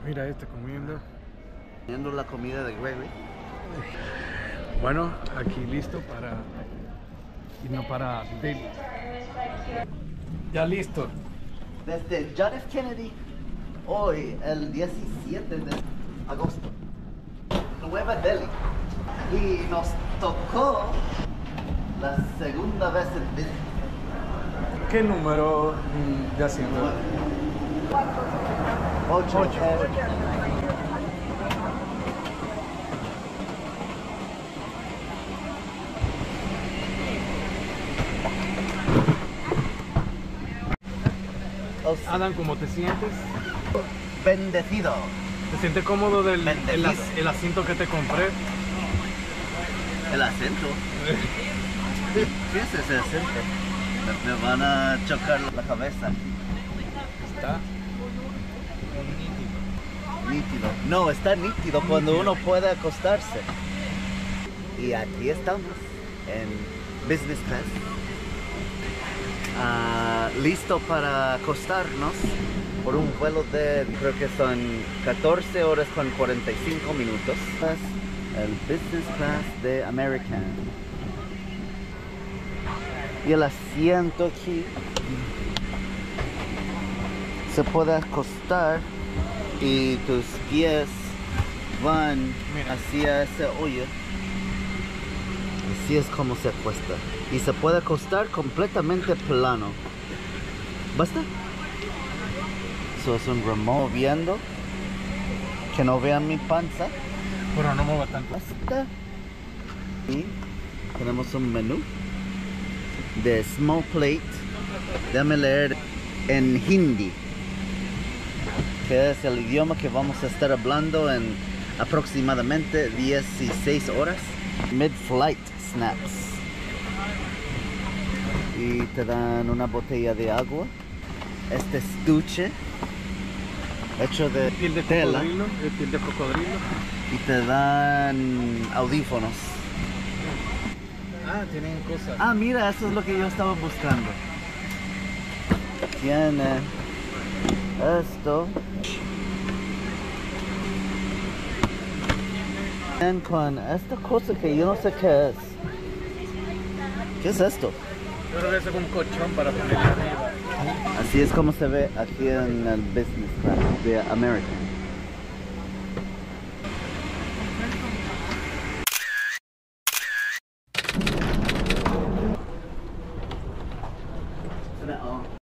Mira este comiendo. Viendo la comida de Gregory. Bueno, aquí listo para irnos para David. Ya listo. Desde John F. Kennedy, hoy, el 17 de agosto, Nueva Delhi. Y nos tocó la segunda vez en Disney. ¿Qué número de asiento? 8. Adam, ¿cómo te sientes? Bendecido. ¿Te sientes cómodo del Bendecido. el asiento que te compré? El acento. ¿Qué es ese acento? Me van a chocar la cabeza. Está Nítido. No, está nítido cuando uno puede acostarse. Y aquí estamos en business class. Listo para acostarnos por un vuelo de, creo que son 14 horas con 45 minutos. El business class de American. Y el asiento aquí se puede acostar y tus pies van hacia ese hoyo. Así es como se acuesta. Y se puede acostar completamente plano. ¿Basta? Eso es un remote viendo. Que no vean mi panza. pero no mueva tanto. Basta. Y tenemos un menú de small plate. Déjame leer en hindi, que es el idioma que vamos a estar hablando en aproximadamente 16 horas. Mid-flight snacks. Y te dan una botella de agua. Este estuche hecho de Piel de tela. cocodrilo, piel de cocodrilo. Y te dan audífonos. Ah, tienen cosas. Ah, mira, eso es lo que yo estaba buscando. Tiene esto. Ven con esta cosa que yo no sé qué es. ¿Qué es esto? Yo creo que es un colchón para ponerle arriba. Así es como se ve aquí en el business class de American.